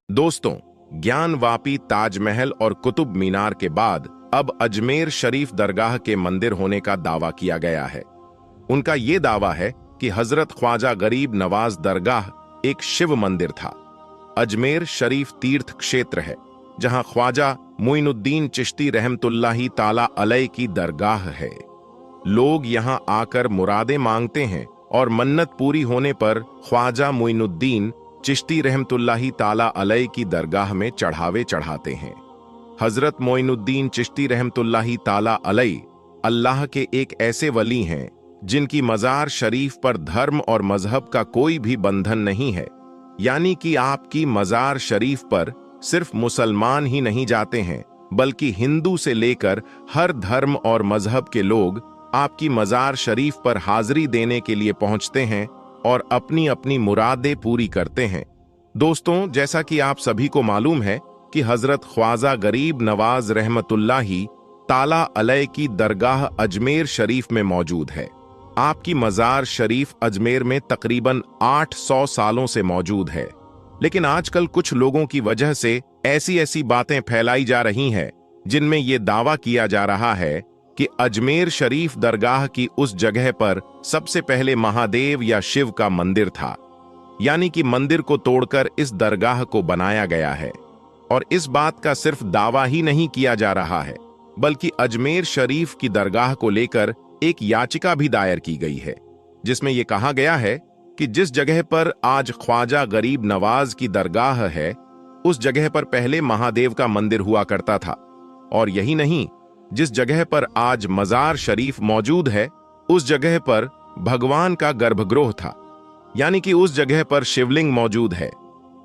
दोस्तों, ज्ञानवापी ताजमहल और कुतुब मीनार के बाद अब अजमेर शरीफ दरगाह के मंदिर होने का दावा किया गया है। उनका ये दावा है कि हजरत ख्वाजा गरीब नवाज दरगाह एक शिव मंदिर था। अजमेर शरीफ तीर्थ क्षेत्र है जहां ख्वाजा मोइनुद्दीन चिश्ती रहमतुल्लाही ताला अलैह की दरगाह है। लोग यहां आकर मुरादें मांगते हैं और मन्नत पूरी होने पर ख्वाजा मोइनुद्दीन चिश्ती रहमतुल्लाही ताला अलैह की दरगाह में चढ़ावे चढ़ाते हैं। हजरत मोइनुद्दीन चिश्ती रहमतुल्लाही ताला अलैह अल्लाह के एक ऐसे वली हैं जिनकी मज़ार शरीफ पर धर्म और मजहब का कोई भी बंधन नहीं है, यानी कि आपकी मज़ार शरीफ पर सिर्फ मुसलमान ही नहीं जाते हैं बल्कि हिंदू से लेकर हर धर्म और मजहब के लोग आपकी मज़ार शरीफ पर हाजिरी देने के लिए पहुंचते हैं और अपनी अपनी मुरादें पूरी करते हैं। दोस्तों, जैसा कि आप सभी को मालूम है कि हजरत ख्वाजा गरीब नवाज रहमतुल्लाही ताला अलैह की दरगाह अजमेर शरीफ में मौजूद है। आपकी मज़ार शरीफ अजमेर में तकरीबन 800 सालों से मौजूद है, लेकिन आजकल कुछ लोगों की वजह से ऐसी ऐसी बातें फैलाई जा रही हैं जिनमें यह दावा किया जा रहा है कि अजमेर शरीफ दरगाह की उस जगह पर सबसे पहले महादेव या शिव का मंदिर था, यानी कि मंदिर को तोड़कर इस दरगाह को बनाया गया है। और इस बात का सिर्फ दावा ही नहीं किया जा रहा है बल्कि अजमेर शरीफ की दरगाह को लेकर एक याचिका भी दायर की गई है, जिसमें यह कहा गया है कि जिस जगह पर आज ख्वाजा गरीब नवाज की दरगाह है उस जगह पर पहले महादेव का मंदिर हुआ करता था, और यही नहीं, जिस जगह पर आज मज़ार शरीफ मौजूद है उस जगह पर भगवान का गर्भगृह था, यानी कि उस जगह पर शिवलिंग मौजूद है।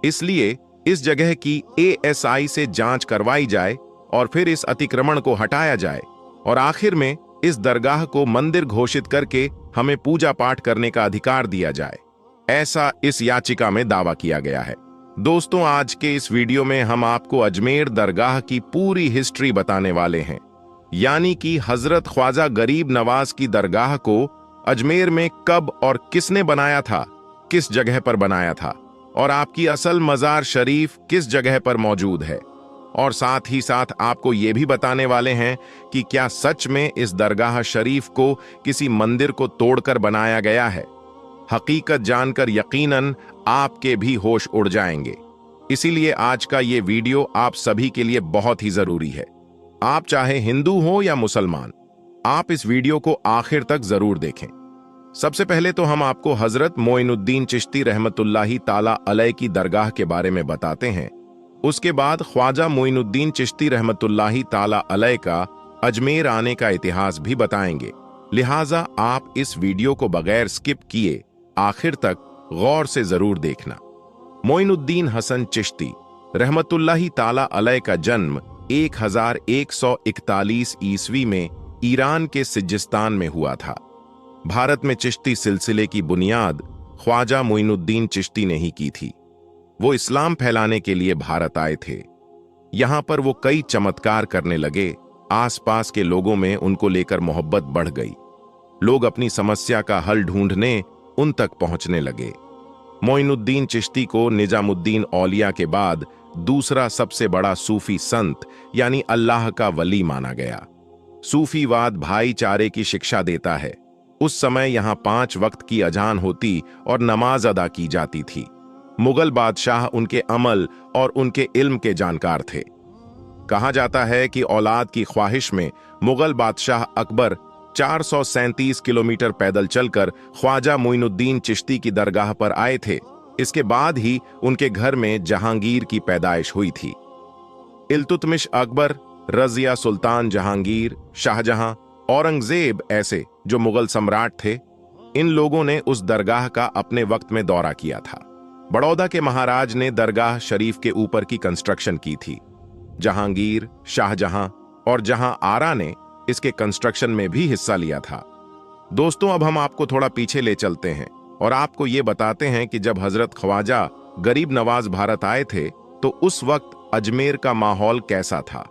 इसलिए इस जगह की ASI से जांच करवाई जाए और फिर इस अतिक्रमण को हटाया जाए और आखिर में इस दरगाह को मंदिर घोषित करके हमें पूजा पाठ करने का अधिकार दिया जाए, ऐसा इस याचिका में दावा किया गया है। दोस्तों, आज के इस वीडियो में हम आपको अजमेर दरगाह की पूरी हिस्ट्री बताने वाले हैं, यानी कि हजरत ख्वाजा गरीब नवाज की दरगाह को अजमेर में कब और किसने बनाया था, किस जगह पर बनाया था, और आपकी असल मज़ार शरीफ किस जगह पर मौजूद है। और साथ ही साथ आपको ये भी बताने वाले हैं कि क्या सच में इस दरगाह शरीफ को किसी मंदिर को तोड़कर बनाया गया है। हकीकत जानकर यकीनन आपके भी होश उड़ जाएंगे। इसीलिए आज का ये वीडियो आप सभी के लिए बहुत ही जरूरी है। आप चाहे हिंदू हो या मुसलमान, आप इस वीडियो को आखिर तक जरूर देखें। सबसे पहले तो हम आपको हजरत मोइनुद्दीन चिश्ती रहमतुल्लाही ताला अलैह की दरगाह के बारे में बताते हैं। उसके बाद ख्वाजा मोइनुद्दीन चिश्ती रहमतुल्लाही ताला अलैह का अजमेर आने का इतिहास भी बताएंगे। लिहाजा आप इस वीडियो को बगैर स्किप किए आखिर तक गौर से जरूर देखना। मोइनुद्दीन हसन चिश्ती रहमतुल्लाही ताला अलैह का जन्म 1141 ईस्वी में ईरान के सिजिस्तान में हुआ था। भारत में चिश्ती सिलसिले की बुनियाद ख्वाजा मोइनुद्दीन चिश्ती ने ही की थी। वो इस्लाम फैलाने के लिए भारत आए थे। यहां पर वो कई चमत्कार करने लगे। आसपास के लोगों में उनको लेकर मोहब्बत बढ़ गई। लोग अपनी समस्या का हल ढूंढने उन तक पहुंचने लगे। मोइनुद्दीन चिश्ती को निजामुद्दीन औलिया के बाद दूसरा सबसे बड़ा सूफी संत यानी अल्लाह का वली माना गया। सूफीवाद भाईचारे की शिक्षा देता है। उस समय यहां 5 वक्त की अजान होती और नमाज अदा की जाती थी। मुगल बादशाह उनके अमल और उनके इल्म के जानकार थे। कहा जाता है कि औलाद की ख्वाहिश में मुगल बादशाह अकबर 437 किलोमीटर पैदल चलकर ख्वाजा मोइनुद्दीन चिश्ती की दरगाह पर आए थे। इसके बाद ही उनके घर में जहांगीर की पैदाइश हुई थी। इल्तुतमिश अकबर, रजिया सुल्तान जहांगीर, शाहजहां, औरंगजेब ऐसे जो मुगल सम्राट थे, इन लोगों ने उस दरगाह का अपने वक्त में दौरा किया था। बड़ौदा के महाराज ने दरगाह शरीफ के ऊपर की कंस्ट्रक्शन की थी। जहांगीर, शाहजहां और जहां आरा ने इसके कंस्ट्रक्शन में भी हिस्सा लिया था। दोस्तों, अब हम आपको थोड़ा पीछे ले चलते हैं और आपको ये बताते हैं कि जब हजरत ख्वाजा गरीब नवाज भारत आए थे तो उस वक्त अजमेर का माहौल कैसा था।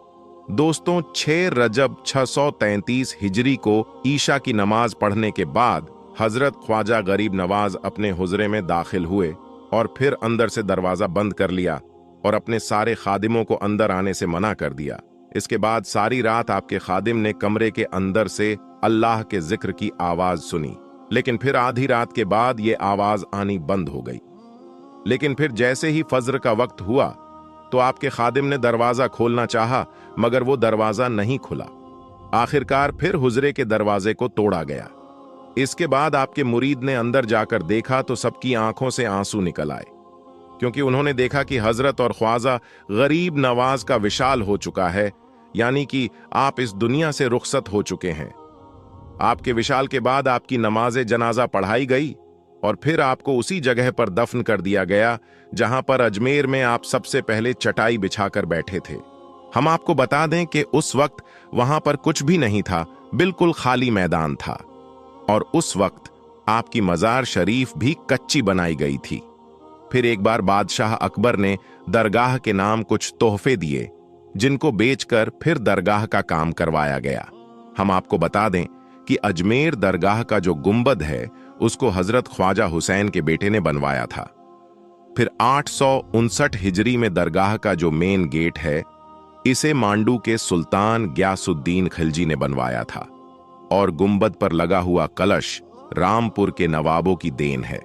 दोस्तों 6 रजब 633 हिजरी को ईशा की नमाज पढ़ने के बाद हजरत ख्वाजा गरीब नवाज अपने हुजरे में दाखिल हुए और फिर अंदर से दरवाजा बंद कर लिया और अपने सारे खादिमों को अंदर आने से मना कर दिया। इसके बाद सारी रात आपके खादिम ने कमरे के अंदर से अल्लाह के जिक्र की आवाज सुनी, लेकिन फिर आधी रात के बाद ये आवाज आनी बंद हो गई। लेकिन फिर जैसे ही फज्र का वक्त हुआ तो आपके खादिम ने दरवाजा खोलना चाहा, मगर वो दरवाजा नहीं खुला। आखिरकार फिर हुजरे के दरवाजे को तोड़ा गया। इसके बाद आपके मुरीद ने अंदर जाकर देखा तो सबकी आंखों से आंसू निकल आए, क्योंकि उन्होंने देखा कि हजरत और ख्वाजा गरीब नवाज का विशाल हो चुका है, यानी कि आप इस दुनिया से रुखसत हो चुके हैं। आपके विशाल के बाद आपकी नमाज़े जनाजा पढ़ाई गई और फिर आपको उसी जगह पर दफन कर दिया गया जहां पर अजमेर में आप सबसे पहले चटाई बिछाकर बैठे थे। हम आपको बता दें कि उस वक्त वहां पर कुछ भी नहीं था, बिल्कुल खाली मैदान था, और उस वक्त आपकी मजार शरीफ भी कच्ची बनाई गई थी। फिर एक बार बादशाह अकबर ने दरगाह के नाम कुछ तोहफे दिए, जिनको बेचकर फिर दरगाह का काम करवाया गया। हम आपको बता दें कि अजमेर दरगाह का जो गुंबद है उसको हजरत ख्वाजा हुसैन के बेटे ने बनवाया था। फिर 859 हिजरी में दरगाह का जो मेन गेट है इसे मांडू के सुल्तान ग्यासुद्दीन खिलजी ने बनवाया था, और गुंबद पर लगा हुआ कलश रामपुर के नवाबों की देन है।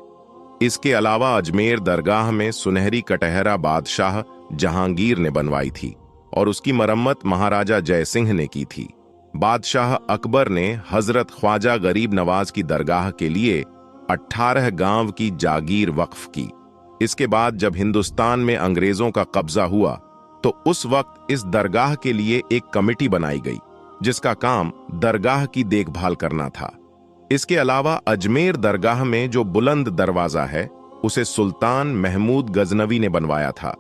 इसके अलावा अजमेर दरगाह में सुनहरी कटहरा बादशाह जहांगीर ने बनवाई थी और उसकी मरम्मत महाराजा जयसिंह ने की थी। बादशाह अकबर ने हजरत ख्वाजा गरीब नवाज की दरगाह के लिए 18 गांव की जागीर वक्फ की। इसके बाद जब हिंदुस्तान में अंग्रेजों का कब्जा हुआ तो उस वक्त इस दरगाह के लिए एक कमेटी बनाई गई जिसका काम दरगाह की देखभाल करना था। इसके अलावा अजमेर दरगाह में जो बुलंद दरवाजा है उसे सुल्तान महमूद गजनवी ने बनवाया था।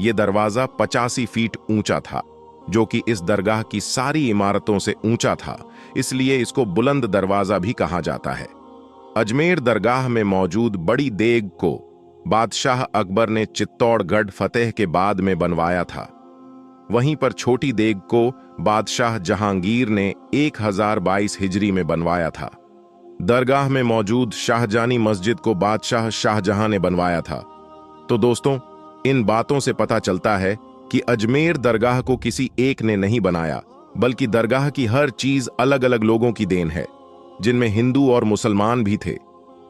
यह दरवाजा 85 फीट ऊंचा था, जो कि इस दरगाह की सारी इमारतों से ऊंचा था, इसलिए इसको बुलंद दरवाजा भी कहा जाता है। अजमेर दरगाह में मौजूद बड़ी देग को बादशाह अकबर ने चित्तौड़गढ़ फतेह के बाद में बनवाया था। वहीं पर छोटी देग को बादशाह जहांगीर ने 1022 हिजरी में बनवाया था। दरगाह में मौजूद शाहजानी मस्जिद को बादशाह शाहजहां ने बनवाया था। तो दोस्तों, इन बातों से पता चलता है कि अजमेर दरगाह को किसी एक ने नहीं बनाया, बल्कि दरगाह की हर चीज अलग अलग लोगों की देन है, जिनमें हिंदू और मुसलमान भी थे।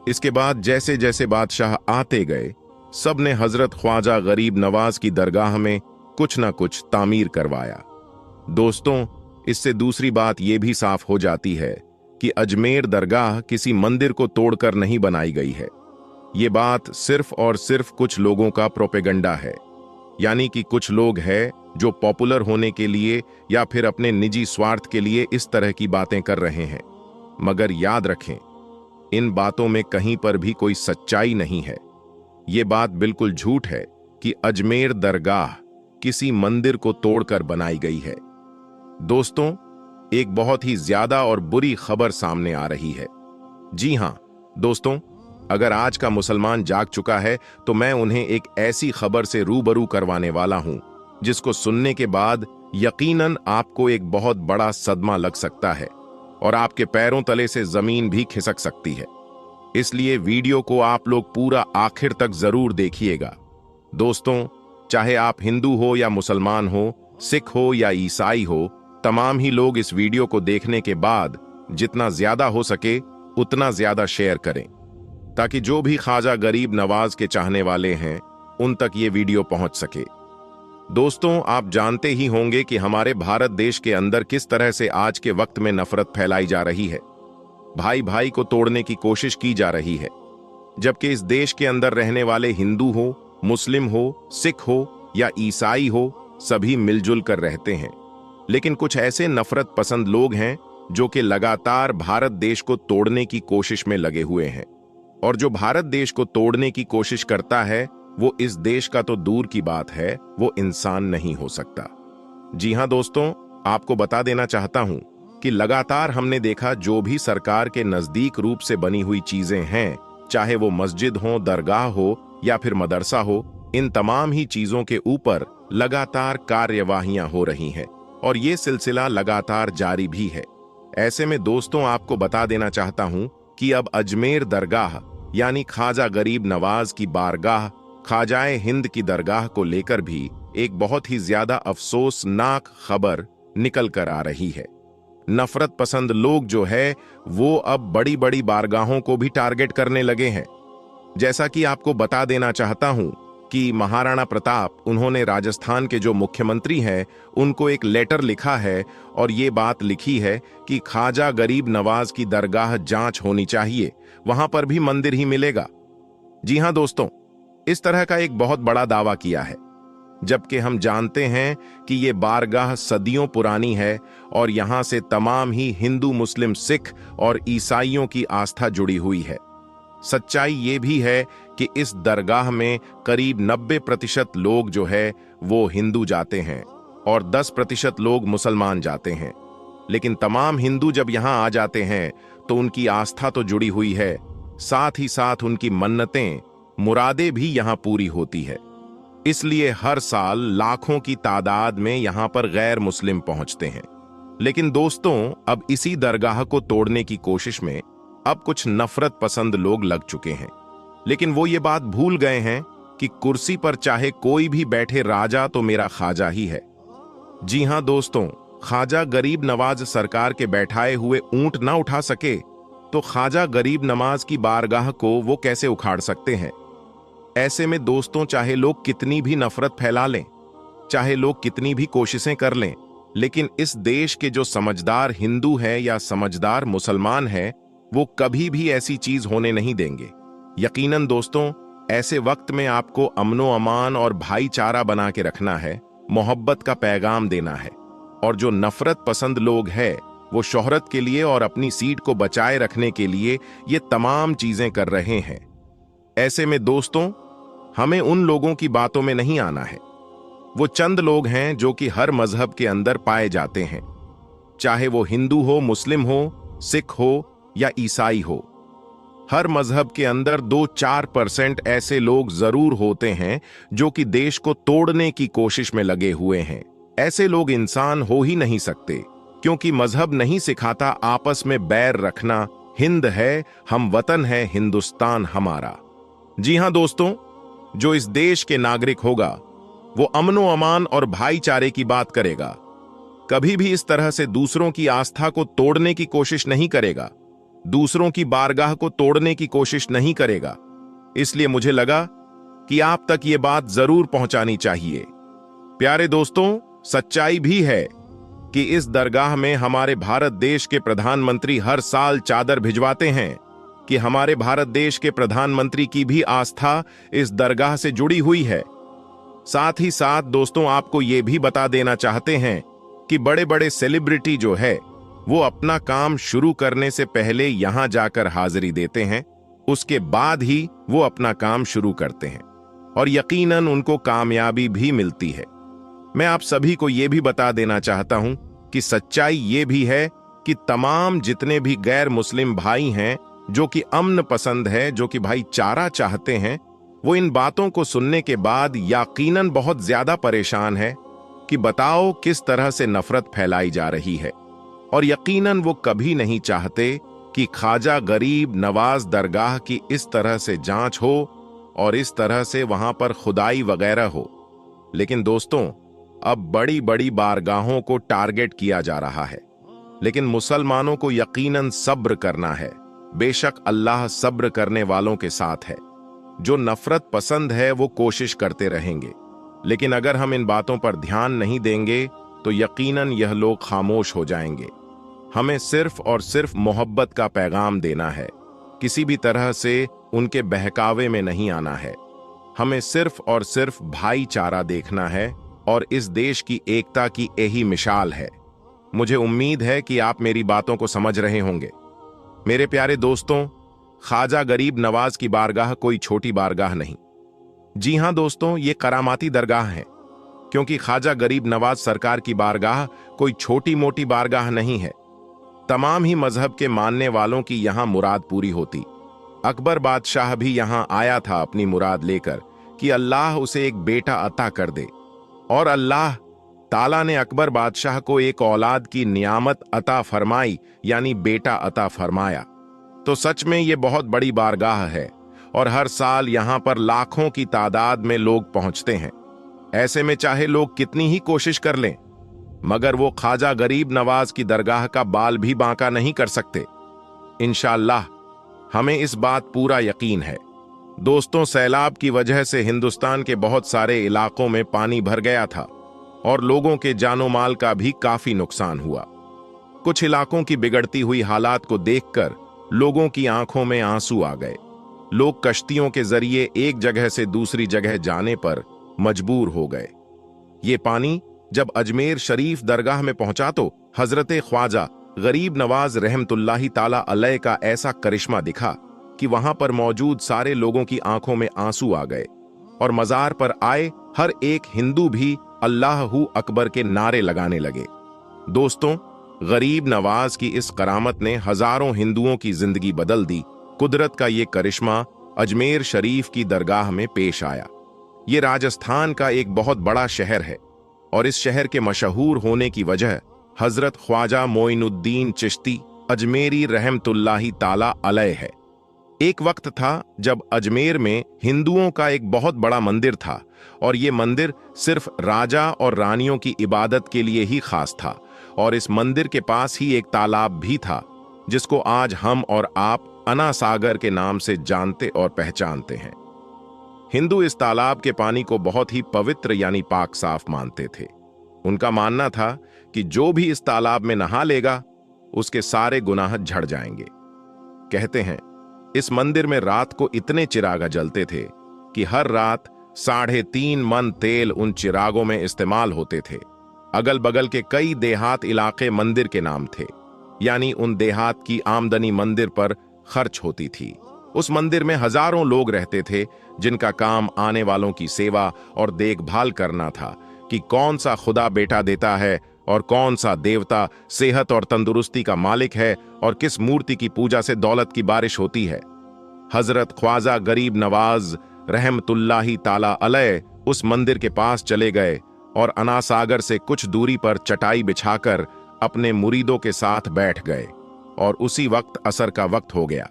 इसके बाद जैसे जैसे बादशाह आते गए, सब ने हजरत ख्वाजा गरीब नवाज की दरगाह में कुछ ना कुछ तामीर करवाया। दोस्तों, इससे दूसरी बात यह भी साफ हो जाती है कि अजमेर दरगाह किसी मंदिर को तोड़कर नहीं बनाई गई है। ये बात सिर्फ और सिर्फ कुछ लोगों का प्रोपेगंडा है, यानी कि कुछ लोग हैं जो पॉपुलर होने के लिए या फिर अपने निजी स्वार्थ के लिए इस तरह की बातें कर रहे हैं। मगर याद रखें, इन बातों में कहीं पर भी कोई सच्चाई नहीं है। ये बात बिल्कुल झूठ है कि अजमेर दरगाह किसी मंदिर को तोड़कर बनाई गई है। दोस्तों, एक बहुत ही ज्यादा और बुरी खबर सामने आ रही है। जी हां दोस्तों, अगर आज का मुसलमान जाग चुका है तो मैं उन्हें एक ऐसी खबर से रूबरू करवाने वाला हूं जिसको सुनने के बाद यकीनन आपको एक बहुत बड़ा सदमा लग सकता है और आपके पैरों तले से जमीन भी खिसक सकती है। इसलिए वीडियो को आप लोग पूरा आखिर तक जरूर देखिएगा। दोस्तों, चाहे आप हिंदू हो या मुसलमान हो, सिख हो या ईसाई हो, तमाम ही लोग इस वीडियो को देखने के बाद जितना ज्यादा हो सके उतना ज्यादा शेयर करें, ताकि जो भी ख्वाजा गरीब नवाज के चाहने वाले हैं उन तक ये वीडियो पहुंच सके। दोस्तों, आप जानते ही होंगे कि हमारे भारत देश के अंदर किस तरह से आज के वक्त में नफरत फैलाई जा रही है। भाई भाई को तोड़ने की कोशिश की जा रही है, जबकि इस देश के अंदर रहने वाले हिंदू हो, मुस्लिम हो, सिख हो या ईसाई हो, सभी मिलजुल कर रहते हैं। लेकिन कुछ ऐसे नफरत पसंद लोग हैं जो कि लगातार भारत देश को तोड़ने की कोशिश में लगे हुए हैं, और जो भारत देश को तोड़ने की कोशिश करता है वो इस देश का तो दूर की बात है, वो इंसान नहीं हो सकता। जी हां दोस्तों, आपको बता देना चाहता हूं कि लगातार हमने देखा जो भी सरकार के नजदीक रूप से बनी हुई चीजें हैं, चाहे वो मस्जिद हो, दरगाह हो या फिर मदरसा हो, इन तमाम ही चीजों के ऊपर लगातार कार्यवाहियां हो रही हैं। और ये सिलसिला लगातार जारी भी है। ऐसे में दोस्तों आपको बता देना चाहता हूं कि अब अजमेर दरगाह यानी ख्वाजा गरीब नवाज की बारगाह ख्वाजाए हिंद की दरगाह को लेकर भी एक बहुत ही ज्यादा अफसोसनाक खबर निकल कर आ रही है। नफरत पसंद लोग जो है वो अब बड़ी बड़ी बारगाहों को भी टारगेट करने लगे हैं। जैसा कि आपको बता देना चाहता हूं कि महाराणा प्रताप उन्होंने राजस्थान के जो मुख्यमंत्री हैं उनको एक लेटर लिखा है और ये बात लिखी है कि ख्वाजा गरीब नवाज की दरगाह जांच होनी चाहिए, वहां पर भी मंदिर ही मिलेगा। जी हां दोस्तों, इस तरह का एक बहुत बड़ा दावा किया है, जबकि हम जानते हैं कि ये बारगाह सदियों पुरानी है और यहां से तमाम ही हिंदू, मुस्लिम, सिख और ईसाइयों की आस्था जुड़ी हुई है। सच्चाई ये भी है कि इस दरगाह में करीब 90% लोग जो है वो हिंदू जाते हैं और 10% लोग मुसलमान जाते हैं। लेकिन तमाम हिंदू जब यहां आ जाते हैं तो उनकी आस्था तो जुड़ी हुई है, साथ ही साथ उनकी मन्नतें, मुरादें भी यहां पूरी होती है। इसलिए हर साल लाखों की तादाद में यहां पर गैर मुस्लिम पहुंचते हैं। लेकिन दोस्तों, अब इसी दरगाह को तोड़ने की कोशिश में अब कुछ नफरत पसंद लोग लग चुके हैं। लेकिन वो ये बात भूल गए हैं कि कुर्सी पर चाहे कोई भी बैठे, राजा तो मेरा ख्वाजा ही है। जी हां दोस्तों, ख्वाजा गरीब नवाज सरकार के बैठाए हुए ऊंट ना उठा सके तो ख्वाजा गरीब नवाज की बारगाह को वो कैसे उखाड़ सकते हैं। ऐसे में दोस्तों, चाहे लोग कितनी भी नफरत फैला लें, चाहे लोग कितनी भी कोशिशें कर लें, लेकिन इस देश के जो समझदार हिंदू है या समझदार मुसलमान है वो कभी भी ऐसी चीज होने नहीं देंगे। यकीनन दोस्तों, ऐसे वक्त में आपको अमनो अमान और भाईचारा बना के रखना है, मोहब्बत का पैगाम देना है। और जो नफरत पसंद लोग हैं वो शोहरत के लिए और अपनी सीट को बचाए रखने के लिए ये तमाम चीजें कर रहे हैं। ऐसे में दोस्तों, हमें उन लोगों की बातों में नहीं आना है। वो चंद लोग हैं जो कि हर मजहब के अंदर पाए जाते हैं, चाहे वो हिंदू हो, मुस्लिम हो, सिख हो या ईसाई हो। हर मजहब के अंदर 2-4% ऐसे लोग जरूर होते हैं जो कि देश को तोड़ने की कोशिश में लगे हुए हैं। ऐसे लोग इंसान हो ही नहीं सकते, क्योंकि मजहब नहीं सिखाता आपस में बैर रखना। हिंद है, हम वतन है, हिंदुस्तान हमारा। जी हां दोस्तों, जो इस देश के नागरिक होगा वो अमनो अमान और भाईचारे की बात करेगा, कभी भी इस तरह से दूसरों की आस्था को तोड़ने की कोशिश नहीं करेगा, दूसरों की बारगाह को तोड़ने की कोशिश नहीं करेगा। इसलिए मुझे लगा कि आप तक ये बात जरूर पहुंचानी चाहिए। प्यारे दोस्तों, सच्चाई भी है कि इस दरगाह में हमारे भारत देश के प्रधानमंत्री हर साल चादर भिजवाते हैं, कि हमारे भारत देश के प्रधानमंत्री की भी आस्था इस दरगाह से जुड़ी हुई है। साथ ही साथ दोस्तों, आपको यह भी बता देना चाहते हैं कि बड़े बड़े सेलिब्रिटी जो है वो अपना काम शुरू करने से पहले यहां जाकर हाजिरी देते हैं, उसके बाद ही वो अपना काम शुरू करते हैं और यकीनन उनको कामयाबी भी मिलती है। मैं आप सभी को यह भी बता देना चाहता हूं कि सच्चाई ये भी है कि तमाम जितने भी गैर मुस्लिम भाई हैं जो कि अमन पसंद है, जो कि भाईचारा चाहते हैं, वो इन बातों को सुनने के बाद यकीनन बहुत ज्यादा परेशान है कि बताओ किस तरह से नफरत फैलाई जा रही है। और यकीनन वो कभी नहीं चाहते कि ख्वाजा गरीब नवाज दरगाह की इस तरह से जांच हो और इस तरह से वहां पर खुदाई वगैरह हो। लेकिन दोस्तों, अब बड़ी बड़ी बारगाहों को टारगेट किया जा रहा है, लेकिन मुसलमानों को यकीनन सब्र करना है। बेशक अल्लाह सब्र करने वालों के साथ है। जो नफरत पसंद है वो कोशिश करते रहेंगे, लेकिन अगर हम इन बातों पर ध्यान नहीं देंगे तो यकीनन यह लोग खामोश हो जाएंगे। हमें सिर्फ और सिर्फ मोहब्बत का पैगाम देना है, किसी भी तरह से उनके बहकावे में नहीं आना है। हमें सिर्फ और सिर्फ भाईचारा देखना है और इस देश की एकता की यही मिसाल है। मुझे उम्मीद है कि आप मेरी बातों को समझ रहे होंगे। मेरे प्यारे दोस्तों, ख्वाजा गरीब नवाज की बारगाह कोई छोटी बारगाह नहीं। जी हां दोस्तों, ये करामाती दरगाह है, क्योंकि ख्वाजा गरीब नवाज सरकार की बारगाह कोई छोटी मोटी बारगाह नहीं है। तमाम ही मजहब के मानने वालों की यहां मुराद पूरी होती। अकबर बादशाह भी यहां आया था अपनी मुराद लेकर कि अल्लाह उसे एक बेटा अता कर दे, और अल्लाह ताला ने अकबर बादशाह को एक औलाद की नियामत अता फरमाई, यानी बेटा अता फरमाया। तो सच में ये बहुत बड़ी बारगाह है और हर साल यहां पर लाखों की तादाद में लोग पहुंचते हैं। ऐसे में चाहे लोग कितनी ही कोशिश कर लें, मगर वो ख्वाजा गरीब नवाज की दरगाह का बाल भी बांका नहीं कर सकते। इंशाअल्लाह हमें इस बात पूरा यकीन है। दोस्तों, सैलाब की वजह से हिंदुस्तान के बहुत सारे इलाकों में पानी भर गया था और लोगों के जानो माल का भी काफी नुकसान हुआ। कुछ इलाकों की बिगड़ती हुई हालात को देखकर लोगों की आंखों में आंसू आ गए। लोग कश्तियों के जरिए एक जगह से दूसरी जगह जाने पर मजबूर हो गए। ये पानी जब अजमेर शरीफ दरगाह में पहुंचा तो हजरत ख्वाजा गरीब नवाज रहमतुल्लाही ताला अलैह का ऐसा करिश्मा दिखा कि वहां पर मौजूद सारे लोगों की आंखों में आंसू आ गए और मजार पर आए हर एक हिंदू भी अल्लाहू अकबर के नारे लगाने लगे। दोस्तों, गरीब नवाज की इस करामत ने हजारों हिंदुओं की जिंदगी बदल दी। कुदरत का ये करिश्मा अजमेर शरीफ की दरगाह में पेश आया। ये राजस्थान का एक बहुत बड़ा शहर है और इस शहर के मशहूर होने की वजह हजरत ख्वाजा मोइनुद्दीन चिश्ती अजमेरी रहमतुल्लाही ताला अलैह है। एक वक्त था जब अजमेर में हिंदुओं का एक बहुत बड़ा मंदिर था और ये मंदिर सिर्फ राजा और रानियों की इबादत के लिए ही खास था और इस मंदिर के पास ही एक तालाब भी था जिसको आज हम और आप अना सागर के नाम से जानते और पहचानते हैं। हिंदू इस तालाब के पानी को बहुत ही पवित्र यानी पाक साफ मानते थे। उनका मानना था कि जो भी इस तालाब में नहा लेगा उसके सारे गुनाह झड़ जाएंगे। कहते हैं इस मंदिर में रात को इतने चिराग जलते थे कि हर रात 3.5 मन तेल उन चिरागों में इस्तेमाल होते थे। अगल बगल के कई देहात इलाके मंदिर के नाम थे, यानी उन देहात की आमदनी मंदिर पर खर्च होती थी। उस मंदिर में हजारों लोग रहते थे जिनका काम आने वालों की सेवा और देखभाल करना था कि कौन सा खुदा बेटा देता है और कौन सा देवता सेहत और तंदुरुस्ती का मालिक है और किस मूर्ति की पूजा से दौलत की बारिश होती है। हजरत ख्वाजा गरीब नवाज रहमतुल्लाही ताला अलैह उस मंदिर के पास चले गए और अना सागर से कुछ दूरी पर चटाई बिछाकर अपने मुरीदों के साथ बैठ गए और उसी वक्त असर का वक्त हो गया।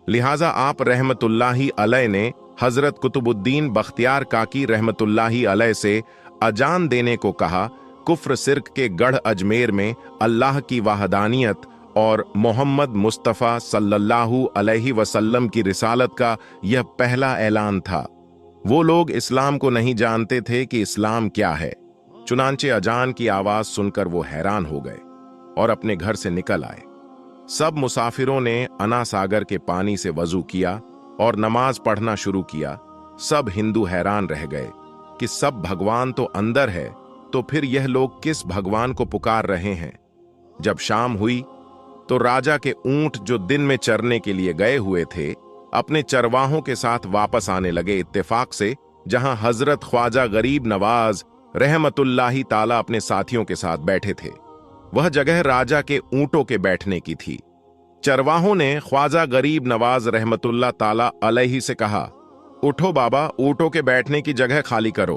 लिहाजा आप रहमतुल्लाही अलैह ने हजरत कुतुबुद्दीन बख्तियार काकी रहमतुल्लाही अलैह से अजान देने को कहा। कुफ्र सिर्क के गढ़ अजमेर में अल्लाह की वहदानियत और मोहम्मद मुस्तफ़ा सल्लल्लाहु अलैहि वसल्लम की रिसालत का यह पहला ऐलान था। वो लोग इस्लाम को नहीं जानते थे कि इस्लाम क्या है। चुनांचे अजान की आवाज सुनकर वो हैरान हो गए और अपने घर से निकल आए। सब मुसाफिरों ने अना सागर के पानी से वजू किया और नमाज पढ़ना शुरू किया। सब हिंदू हैरान रह गए कि सब भगवान तो अंदर है, तो फिर यह लोग किस भगवान को पुकार रहे हैं। जब शाम हुई तो राजा के ऊंट जो दिन में चरने के लिए गए हुए थे अपने चरवाहों के साथ वापस आने लगे इत्तेफाक से, जहां हजरत ख्वाजा गरीब नवाज रहमतुल्लाही ताला अपने साथियों के साथ बैठे थे। वह जगह राजा के ऊंटों के बैठने की थी। चरवाहों ने ख्वाजा गरीब नवाज रहमतुल्लाह ताला अलैहि से कहा, उठो बाबा, ऊंटों के बैठने की जगह खाली करो।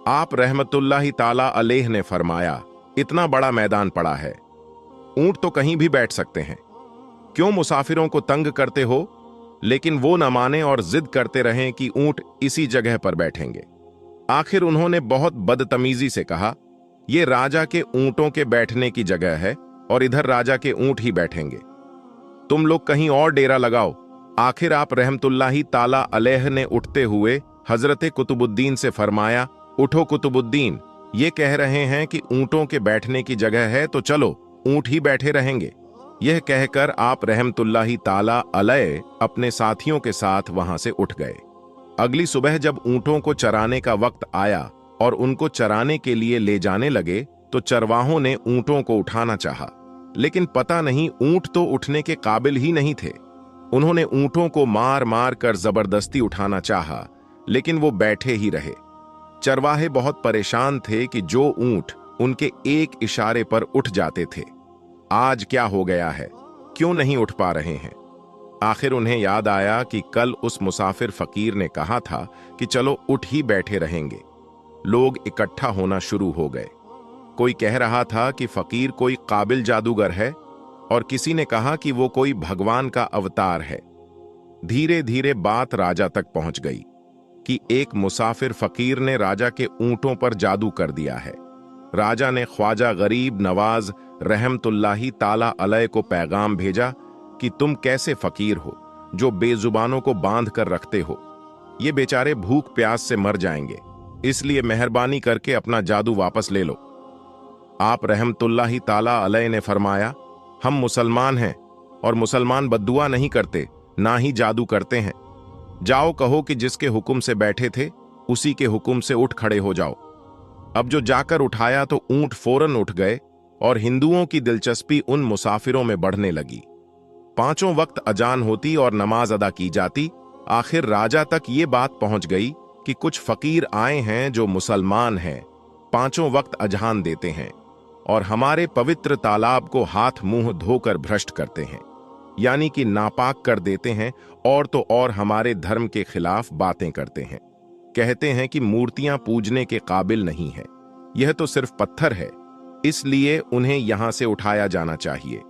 आप रहमतुल्लाही ताला अलैह ने फरमाया, इतना बड़ा मैदान पड़ा है, ऊंट तो कहीं भी बैठ सकते हैं, क्यों मुसाफिरों को तंग करते हो। लेकिन वो न माने और जिद करते रहें कि ऊंट इसी जगह पर बैठेंगे। आखिर उन्होंने बहुत बदतमीजी से कहा, ये राजा के ऊंटों के बैठने की जगह है और इधर राजा के ऊंट ही बैठेंगे, तुम लोग कहीं और डेरा लगाओ। आखिर आप रहमतुल्लाही ताला अलैह ने उठते हुए हजरत कुतुबुद्दीन से फरमाया, उठो कुतुबुद्दीन, ये कह रहे हैं कि ऊंटों के बैठने की जगह है तो चलो ऊंट ही बैठे रहेंगे। यह कहकर आप रहमतुल्लाही ताला अलैह अपने साथियों के साथ वहां से उठ गए। अगली सुबह जब ऊंटों को चराने का वक्त आया और उनको चराने के लिए ले जाने लगे तो चरवाहों ने ऊंटों को उठाना चाहा, लेकिन पता नहीं ऊंट तो उठने के काबिल ही नहीं थे। उन्होंने ऊंटों को मार मार कर जबरदस्ती उठाना चाहा, लेकिन वो बैठे ही रहे। चरवाहे बहुत परेशान थे कि जो ऊंट उनके एक इशारे पर उठ जाते थे, आज क्या हो गया है, क्यों नहीं उठ पा रहे हैं। आखिर उन्हें याद आया कि कल उस मुसाफिर फकीर ने कहा था कि चलो उठ ही बैठे रहेंगे। लोग इकट्ठा होना शुरू हो गए। कोई कह रहा था कि फकीर कोई काबिल जादूगर है और किसी ने कहा कि वो कोई भगवान का अवतार है। धीरे धीरे बात राजा तक पहुंच गई कि एक मुसाफिर फकीर ने राजा के ऊंटों पर जादू कर दिया है। राजा ने ख्वाजा गरीब नवाज रहमतुल्लाही ताला अलैह को पैगाम भेजा कि तुम कैसे फकीर हो जो बेजुबानों को बांध कर रखते हो। ये बेचारे भूख प्यास से मर जाएंगे, इसलिए मेहरबानी करके अपना जादू वापस ले लो। आप रहमतुल्लाही ताला अलैह ने फरमाया, हम मुसलमान हैं और मुसलमान बद्दुआ नहीं करते, ना ही जादू करते हैं। जाओ कहो कि जिसके हुक्म से बैठे थे उसी के हुक्म से उठ खड़े हो जाओ। अब जो जाकर उठाया तो ऊंट फौरन उठ गए और हिंदुओं की दिलचस्पी उन मुसाफिरों में बढ़ने लगी। पांचों वक्त अजान होती और नमाज अदा की जाती। आखिर राजा तक ये बात पहुंच गई कि कुछ फकीर आए हैं जो मुसलमान हैं, पांचों वक्त अजान देते हैं और हमारे पवित्र तालाब को हाथ मुंह धोकर भ्रष्ट करते हैं, यानी कि नापाक कर देते हैं, और तो और हमारे धर्म के खिलाफ बातें करते हैं। कहते हैं कि मूर्तियां पूजने के काबिल नहीं है, यह तो सिर्फ पत्थर है, इसलिए उन्हें यहां से उठाया जाना चाहिए।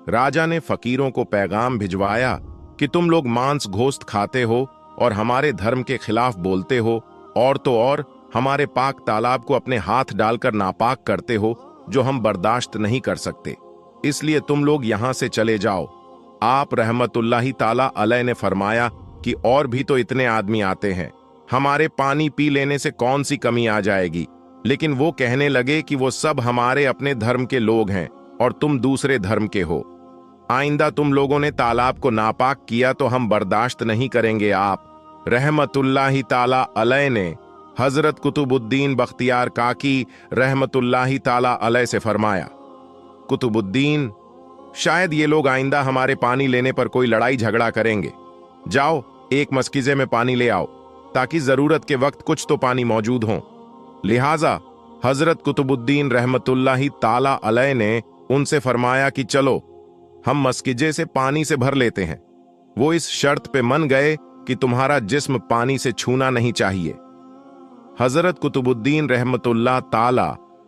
राजा ने फकीरों को पैगाम भिजवाया कि तुम लोग मांस घोस्त खाते हो और हमारे धर्म के खिलाफ बोलते हो, और तो और हमारे पाक तालाब को अपने हाथ डालकर नापाक करते हो, जो हम बर्दाश्त नहीं कर सकते, इसलिए तुम लोग यहां से चले जाओ। आप रहमतुल्लाही ताला अलैह ने फरमाया कि और भी तो इतने आदमी आते हैं, हमारे पानी पी लेने से कौन सी कमी आ जाएगी। लेकिन वो कहने लगे कि वो सब हमारे अपने धर्म के लोग हैं और तुम दूसरे धर्म के हो। आइंदा तुम लोगों ने तालाब को नापाक किया तो हम बर्दाश्त नहीं करेंगे। आप रहमतुल्लाही ताला अलैह ने हजरत कुतुबुद्दीन बख्तियार काकी रहमतुल्लाही ताला अलैह से फरमाया, कुतुबुद्दीन, शायद ये लोग आइंदा हमारे पानी लेने पर कोई लड़ाई झगड़ा करेंगे। जाओ एक मस्किजे में पानी ले आओ ताकि जरूरत के वक्त कुछ तो पानी मौजूद हो। लिहाजा हजरत कुतुबुद्दीन रहमतुल्लाही ताला अलैह ने उनसे फरमाया कि चलो हम मस्किजे से पानी से भर लेते हैं। वो इस शर्त पे मन गए कि तुम्हारा जिस्म पानी से छूना नहीं चाहिए। हजरत कुतुबुद्दीन रहमतुल्लाह ताला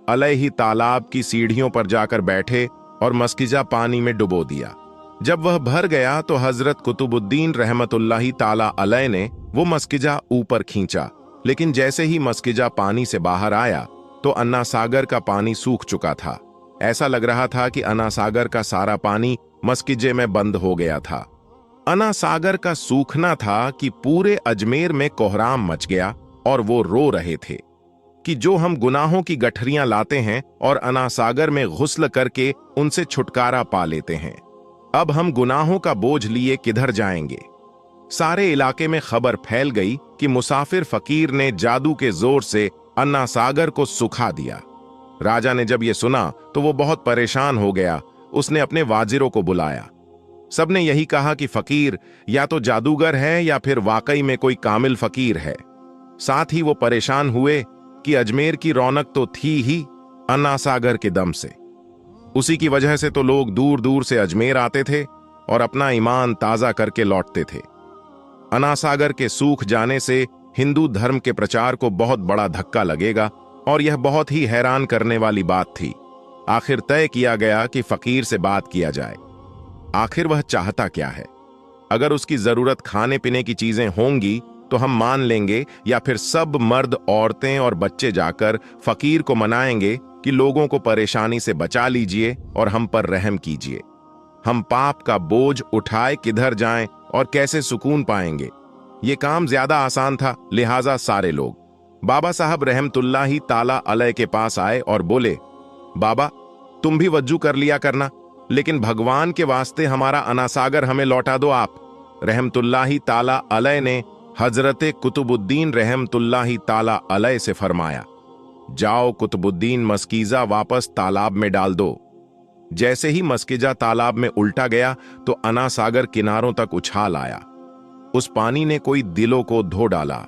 अलैह ही तालाब की सीढ़ियों पर जाकर बैठे और मस्किजा पानी में डुबो दिया। जब वह भर गया तो हजरत कुतुबुद्दीन रहमतुल्लाही ताला अलैह ने वो मस्किजा ऊपर खींचा, लेकिन जैसे ही मस्किजा पानी से बाहर आया तो अन्ना सागर का पानी सूख चुका था। ऐसा लग रहा था कि अन्ना सागर का सारा पानी मस्किजे में बंद हो गया था। अन्ना सागर का सूखना था कि पूरे अजमेर में कोहराम मच गया और वो रो रहे थे कि जो हम गुनाहों की गठरियां लाते हैं और अन्ना सागर में गुस्ल करके उनसे छुटकारा पा लेते हैं, अब हम गुनाहों का बोझ लिए किधर जाएंगे। सारे इलाके में खबर फैल गई कि मुसाफिर फकीर ने जादू के जोर से अन्ना सागर को सुखा दिया। राजा ने जब यह सुना तो वो बहुत परेशान हो गया। उसने अपने वाजिरों को बुलाया। सबने यही कहा कि फकीर या तो जादूगर है या फिर वाकई में कोई कामिल फकीर है। साथ ही वो परेशान हुए कि अजमेर की रौनक तो थी ही अन्ना सागर के दम से, उसी की वजह से तो लोग दूर दूर से अजमेर आते थे और अपना ईमान ताजा करके लौटते थे। अन्ना सागर के सूख जाने से हिंदू धर्म के प्रचार को बहुत बड़ा धक्का लगेगा और यह बहुत ही हैरान करने वाली बात थी। आखिर तय किया गया कि फकीर से बात किया जाए। आखिर वह चाहता क्या है? अगर उसकी जरूरत खाने पीने की चीजें होंगी तो हम मान लेंगे, या फिर सब मर्द औरतें और बच्चे जाकर फकीर को मनाएंगे कि लोगों को परेशानी से बचा लीजिए और हम पर रहम कीजिए। हम पाप का बोझ उठाए किधर जाएं और कैसे सुकून पाएंगे? ये काम ज्यादा आसान था। लिहाजा सारे लोग बाबा साहब रहमतुल्लाही ताला अलैह के पास आए और बोले, बाबा तुम भी वज्जू कर लिया करना, लेकिन भगवान के वास्ते हमारा अन्ना सागर हमें लौटा दो। आप रहमतुल्लाही ताला अलैह ने हजरत कुतुबुद्दीन रहमतुल्लाही ताला अलैह से फरमाया, जाओ कुतुबुद्दीन मस्कीजा वापस तालाब में डाल दो। जैसे ही मस्किजा तालाब में उल्टा गया तो अन्ना सागर किनारों तक उछाल आया। उस पानी ने कोई दिलों को धो डाला।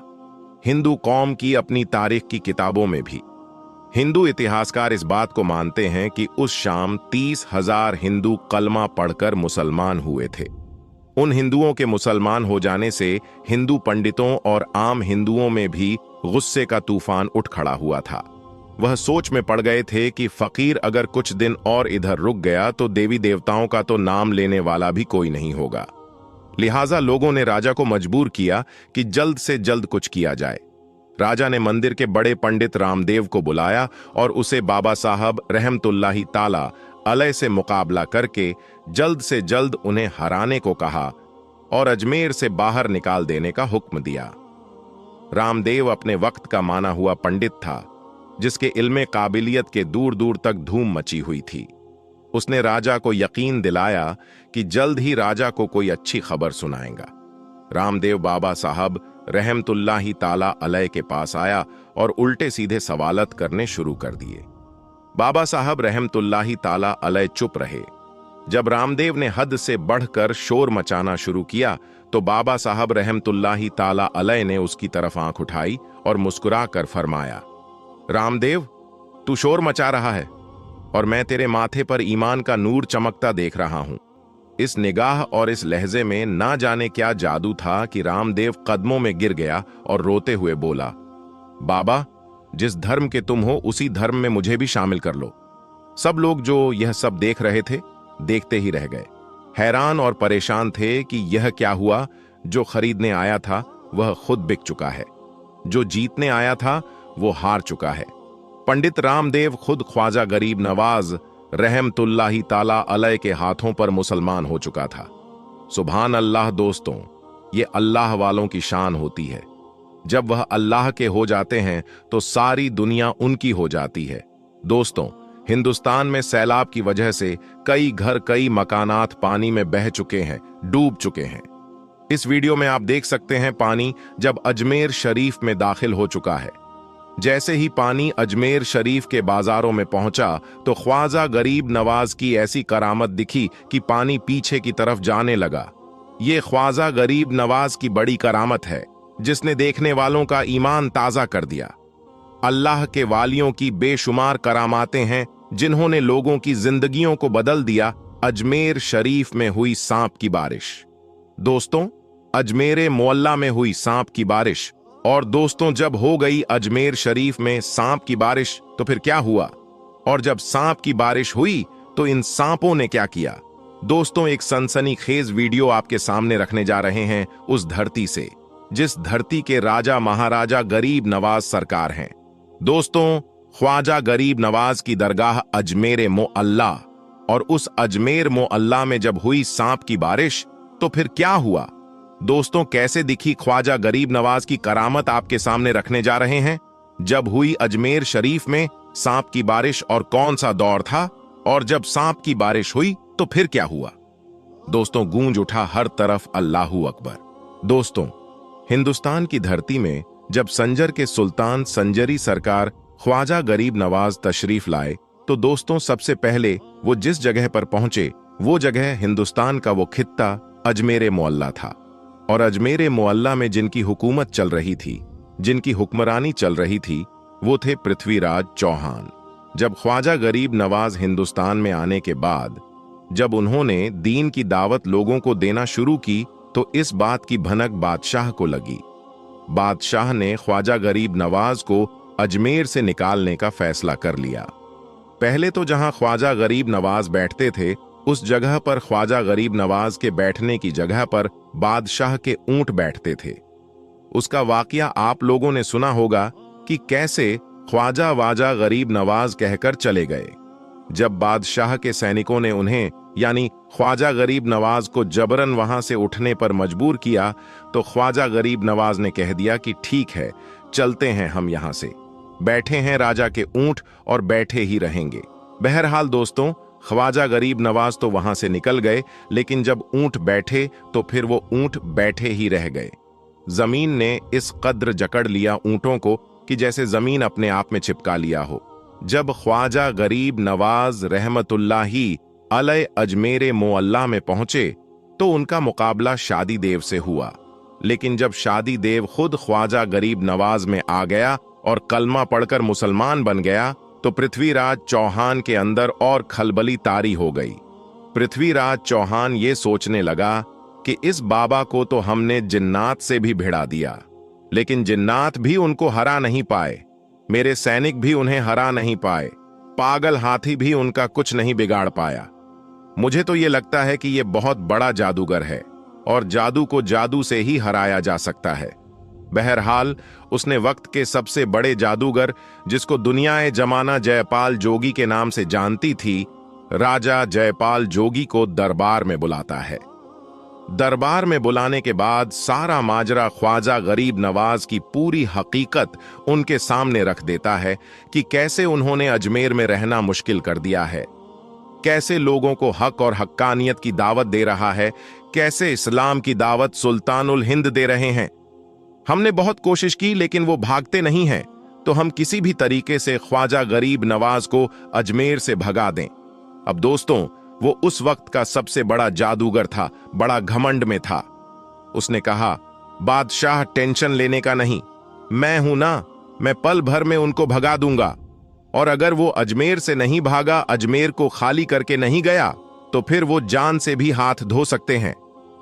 हिंदू कौम की अपनी तारीख की किताबों में भी हिंदू इतिहासकार इस बात को मानते हैं कि उस शाम 30,000 हिंदू कलमा पढ़कर मुसलमान हुए थे। उन हिंदुओं के मुसलमान हो जाने से हिंदू पंडितों और आम हिंदुओं में भी गुस्से का तूफान उठ खड़ा हुआ था। वह सोच में पड़ गए थे कि फकीर अगर कुछ दिन और इधर रुक गया तो देवी देवताओं का तो नाम लेने वाला भी कोई नहीं होगा। लिहाजा लोगों ने राजा को मजबूर किया कि जल्द से जल्द कुछ किया जाए। राजा ने मंदिर के बड़े पंडित रामदेव को बुलाया और उसे बाबा साहब रहमतुल्लाही ताला अलैह से मुकाबला करके जल्द से जल्द उन्हें हराने को कहा और अजमेर से बाहर निकाल देने का हुक्म दिया। रामदेव अपने वक्त का माना हुआ पंडित था, जिसके इल्मे काबिलियत के दूर दूर तक धूम मची हुई थी। उसने राजा को यकीन दिलाया कि जल्द ही राजा को कोई अच्छी खबर सुनाएगा। रामदेव बाबा साहब रहमतुल्लाही ताला अलैह के पास आया और उल्टे सीधे सवालत करने शुरू कर दिए। बाबा साहब रहमतुल्लाही ताला अलैह चुप रहे। जब रामदेव ने हद से बढ़कर शोर मचाना शुरू किया तो बाबा साहब रहमतुल्लाही ताला अलैह ने उसकी तरफ आंख उठाई और मुस्कुराकर फरमाया, रामदेव, तू शोर मचा रहा है और मैं तेरे माथे पर ईमान का नूर चमकता देख रहा हूं। इस निगाह और इस लहजे में ना जाने क्या जादू था कि रामदेव कदमों में गिर गया और रोते हुए बोला, बाबा, जिस धर्म के तुम हो उसी धर्म में मुझे भी शामिल कर लो। सब लोग जो यह सब देख रहे थे, देखते ही रह गए। हैरान और परेशान थे कि यह क्या हुआ। जो खरीदने आया था वह खुद बिक चुका है, जो जीतने आया था वो हार चुका है। पंडित रामदेव खुद ख्वाजा गरीब नवाज रहमतुल्लाही ताला अलैह के हाथों पर मुसलमान हो चुका था। सुभान अल्लाह दोस्तों, ये अल्लाह वालों की शान होती है। जब वह अल्लाह के हो जाते हैं तो सारी दुनिया उनकी हो जाती है। दोस्तों, हिंदुस्तान में सैलाब की वजह से कई घर, कई मकानात पानी में बह चुके हैं, डूब चुके हैं। इस वीडियो में आप देख सकते हैं पानी जब अजमेर शरीफ में दाखिल हो चुका है। जैसे ही पानी अजमेर शरीफ के बाजारों में पहुंचा तो ख्वाजा गरीब नवाज की ऐसी करामत दिखी कि पानी पीछे की तरफ जाने लगा। ये ख्वाजा गरीब नवाज की बड़ी करामत है, जिसने देखने वालों का ईमान ताजा कर दिया। अल्लाह के वालियों की बेशुमार करामातें हैं, जिन्होंने लोगों की जिंदगियों को बदल दिया। अजमेर शरीफ में हुई सांप की बारिश। दोस्तों, अजमेर मोहल्ला में हुई सांप की बारिश। और दोस्तों, जब हो गई अजमेर शरीफ में सांप की बारिश तो फिर क्या हुआ? और जब सांप की बारिश हुई तो इन सांपों ने क्या किया? दोस्तों, एक सनसनीखेज वीडियो आपके सामने रखने जा रहे हैं उस धरती से, जिस धरती के राजा महाराजा गरीब नवाज सरकार हैं। दोस्तों, ख्वाजा गरीब नवाज की दरगाह अजमेर मोहल्ला, और उस अजमेर मोहल्ला में जब हुई सांप की बारिश तो फिर क्या हुआ? दोस्तों, कैसे दिखी ख्वाजा गरीब नवाज की करामत आपके सामने रखने जा रहे हैं। जब हुई अजमेर शरीफ में सांप की बारिश और कौन सा दौर था, और जब सांप की बारिश हुई तो फिर क्या हुआ? दोस्तों, गूंज उठा हर तरफ अल्लाहू अकबर। दोस्तों, हिंदुस्तान की धरती में जब संजर के सुल्तान संजरी सरकार ख्वाजा गरीब नवाज तशरीफ लाए तो दोस्तों, सबसे पहले वो जिस जगह पर पहुंचे वो जगह हिंदुस्तान का वो खित्ता अजमेर मोहल्ला था। और अजमेर मोहल्ला में जिनकी हुकूमत चल रही थी, जिनकी हुक्मरानी चल रही थी, वो थे पृथ्वीराज चौहान। जब ख्वाजा गरीब नवाज हिंदुस्तान में आने के बाद जब उन्होंने दीन की दावत लोगों को देना शुरू की तो इस बात की भनक बादशाह को लगी। बादशाह ने ख्वाजा गरीब नवाज को अजमेर से निकालने का फैसला कर लिया। पहले तो जहां ख्वाजा गरीब नवाज बैठते थे उस जगह पर ख्वाजा गरीब नवाज के बैठने की जगह पर बादशाह के ऊंट बैठते थे। उसका वाकया आप लोगों ने सुना होगा कि कैसे ख्वाजा वाजा गरीब नवाज कहकर चले गए। जब बादशाह के सैनिकों ने उन्हें यानी ख्वाजा गरीब नवाज को जबरन वहां से उठने पर मजबूर किया तो ख्वाजा गरीब नवाज ने कह दिया कि ठीक है, चलते हैं हम यहां से। बैठे हैं राजा के ऊंट और बैठे ही रहेंगे। बहरहाल दोस्तों, ख्वाजा गरीब नवाज तो वहां से निकल गए, लेकिन जब ऊंट बैठे तो फिर वो ऊंट बैठे ही रह गए। जमीन ने इस कद्र जकड़ लिया ऊंटों को कि जैसे जमीन अपने आप में चिपका लिया हो। जब ख्वाजा गरीब नवाज रहमतुल्लाही अलैह अजमेर मोहल्ला में पहुंचे तो उनका मुकाबला शादी देव से हुआ। लेकिन जब शादी देव खुद ख्वाजा गरीब नवाज में आ गया और कलमा पढ़कर मुसलमान बन गया तो पृथ्वीराज चौहान के अंदर और खलबली तारी हो गई। पृथ्वीराज चौहान ये सोचने लगा कि इस बाबा को तो हमने जिन्नात से भी भिड़ा दिया, लेकिन जिन्नात भी उनको हरा नहीं पाए। मेरे सैनिक भी उन्हें हरा नहीं पाए, पागल हाथी भी उनका कुछ नहीं बिगाड़ पाया। मुझे तो ये लगता है कि ये बहुत बड़ा जादूगर है और जादू को जादू से ही हराया जा सकता है। बहरहाल उसने वक्त के सबसे बड़े जादूगर, जिसको दुनियाए जमाना जयपाल जोगी के नाम से जानती थी, राजा जयपाल जोगी को दरबार में बुलाता है। दरबार में बुलाने के बाद सारा माजरा ख्वाजा गरीब नवाज की पूरी हकीकत उनके सामने रख देता है कि कैसे उन्होंने अजमेर में रहना मुश्किल कर दिया है, कैसे लोगों को हक और हक्कानियत की दावत दे रहा है, कैसे इस्लाम की दावत सुल्तानुल हिंद दे रहे हैं। हमने बहुत कोशिश की लेकिन वो भागते नहीं हैं, तो हम किसी भी तरीके से ख्वाजा गरीब नवाज को अजमेर से भगा दें। अब दोस्तों, वो उस वक्त का सबसे बड़ा जादूगर था, बड़ा घमंड में था। उसने कहा, बादशाह टेंशन लेने का नहीं, मैं हूं ना, मैं पल भर में उनको भगा दूंगा। और अगर वो अजमेर से नहीं भागा, अजमेर को खाली करके नहीं गया, तो फिर वो जान से भी हाथ धो सकते हैं।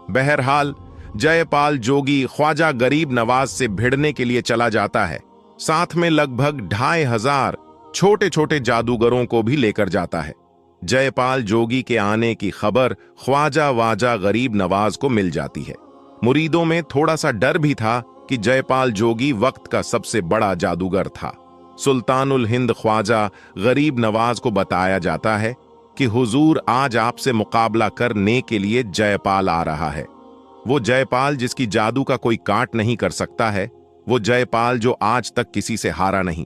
बहरहाल जयपाल जोगी ख्वाजा गरीब नवाज से भिड़ने के लिए चला जाता है। साथ में लगभग 2500 छोटे छोटे जादूगरों को भी लेकर जाता है। जयपाल जोगी के आने की खबर ख्वाजा वाजा गरीब नवाज को मिल जाती है। मुरीदों में थोड़ा सा डर भी था कि जयपाल जोगी वक्त का सबसे बड़ा जादूगर था। सुल्तानुल हिंद ख्वाजा गरीब नवाज को बताया जाता है कि हुजूर आज आपसे मुकाबला करने के लिए जयपाल आ रहा है। वो जयपाल जिसकी जादू का कोई काट नहीं कर सकता है, वो जयपाल जो आज तक किसी से हारा नहीं,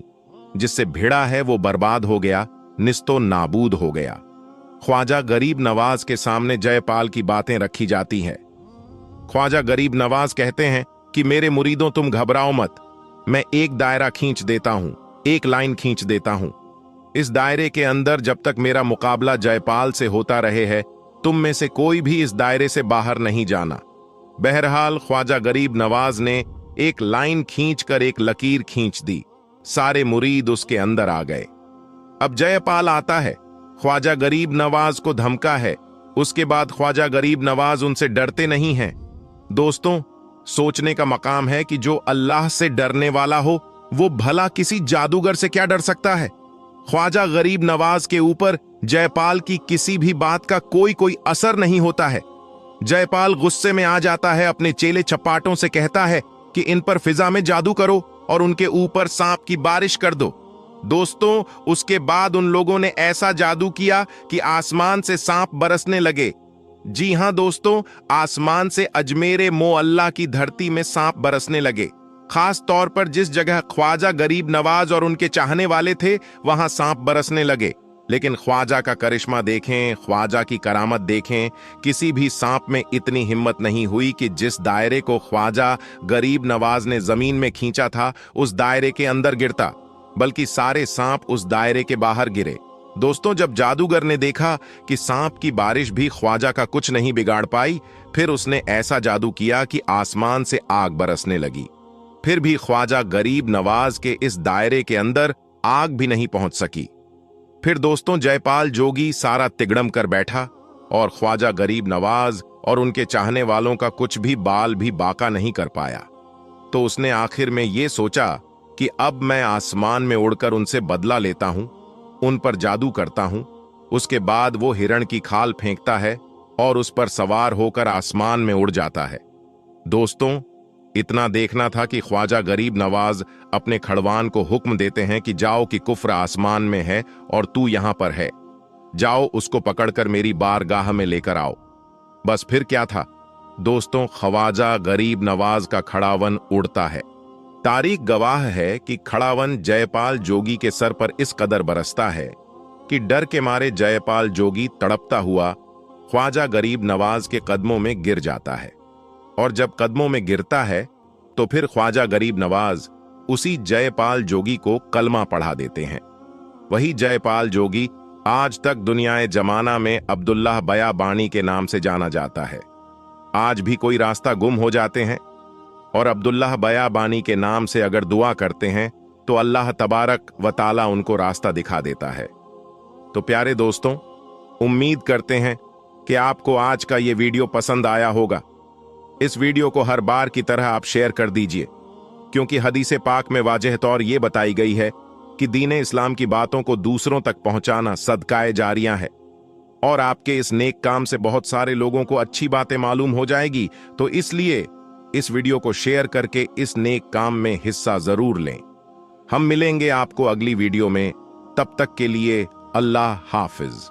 जिससे भिड़ा है वो बर्बाद हो गया, निस्तो नाबूद हो गया। ख्वाजा गरीब नवाज के सामने जयपाल की बातें रखी जाती हैं। ख्वाजा गरीब नवाज कहते हैं कि मेरे मुरीदों तुम घबराओ मत, मैं एक दायरा खींच देता हूं, एक लाइन खींच देता हूं। इस दायरे के अंदर जब तक मेरा मुकाबला जयपाल से होता रहे है, तुम में से कोई भी इस दायरे से बाहर नहीं जाना। बहरहाल ख्वाजा गरीब नवाज ने एक लाइन खींचकर एक लकीर खींच दी। सारे मुरीद उसके अंदर आ गए। अब जयपाल आता है, ख्वाजा गरीब नवाज को धमका है। उसके बाद ख्वाजा गरीब नवाज उनसे डरते नहीं हैं। दोस्तों, सोचने का मकाम है कि जो अल्लाह से डरने वाला हो, वो भला किसी जादूगर से क्या डर सकता है। ख्वाजा गरीब नवाज के ऊपर जयपाल की किसी भी बात का कोई असर नहीं होता है। जयपाल गुस्से में आ जाता है, अपने चेले चपाटों से कहता है कि इन पर फिजा में जादू करो और उनके ऊपर सांप की बारिश कर दो। दोस्तों, उसके बाद उन लोगों ने ऐसा जादू किया कि आसमान से सांप बरसने लगे। जी हां दोस्तों, आसमान से अजमेर मोअल्ला की धरती में सांप बरसने लगे। खास तौर पर जिस जगह ख्वाजा गरीब नवाज और उनके चाहने वाले थे, वहां सांप बरसने लगे। लेकिन ख्वाजा का करिश्मा देखें, ख्वाजा की करामत देखें, किसी भी सांप में इतनी हिम्मत नहीं हुई कि जिस दायरे को ख्वाजा गरीब नवाज ने जमीन में खींचा था, उस दायरे के अंदर गिरता, बल्कि सारे सांप उस दायरे के बाहर गिरे। दोस्तों, जब जादूगर ने देखा कि सांप की बारिश भी ख्वाजा का कुछ नहीं बिगाड़ पाई, फिर उसने ऐसा जादू किया कि आसमान से आग बरसने लगी। फिर भी ख्वाजा गरीब नवाज के इस दायरे के अंदर आग भी नहीं पहुंच सकी। फिर दोस्तों, जयपाल जोगी सारा तिगड़म कर बैठा और ख्वाजा गरीब नवाज और उनके चाहने वालों का कुछ भी बाल भी बाका नहीं कर पाया। तो उसने आखिर में ये सोचा कि अब मैं आसमान में उड़कर उनसे बदला लेता हूं, उन पर जादू करता हूं। उसके बाद वो हिरण की खाल फेंकता है और उस पर सवार होकर आसमान में उड़ जाता है। दोस्तों, इतना देखना था कि ख्वाजा गरीब नवाज अपने खड़वान को हुक्म देते हैं कि जाओ कि कुफ्र आसमान में है और तू यहां पर है, जाओ उसको पकड़कर मेरी बारगाह में लेकर आओ। बस फिर क्या था दोस्तों, ख्वाजा गरीब नवाज का खड़ावन उड़ता है। तारीख गवाह है कि खड़ावन जयपाल जोगी के सर पर इस कदर बरसता है कि डर के मारे जयपाल जोगी तड़पता हुआ ख्वाजा गरीब नवाज के कदमों में गिर जाता है। और जब कदमों में गिरता है तो फिर ख्वाजा गरीब नवाज उसी जयपाल जोगी को कलमा पढ़ा देते हैं। वही जयपाल जोगी आज तक दुनियाए जमाना में अब्दुल्लाह बयाबानी के नाम से जाना जाता है। आज भी कोई रास्ता गुम हो जाते हैं और अब्दुल्लाह बयाबानी के नाम से अगर दुआ करते हैं तो अल्लाह तबारक व ताला उनको रास्ता दिखा देता है। तो प्यारे दोस्तों, उम्मीद करते हैं कि आपको आज का ये वीडियो पसंद आया होगा। इस वीडियो को हर बार की तरह आप शेयर कर दीजिए, क्योंकि हदीस पाक में वाज़ेह तौर ये बताई गई है कि दीन इस्लाम की बातों को दूसरों तक पहुंचाना सदकाए जारियां है, और आपके इस नेक काम से बहुत सारे लोगों को अच्छी बातें मालूम हो जाएगी। तो इसलिए इस वीडियो को शेयर करके इस नेक काम में हिस्सा जरूर लें। हम मिलेंगे आपको अगली वीडियो में, तब तक के लिए अल्लाह हाफिज।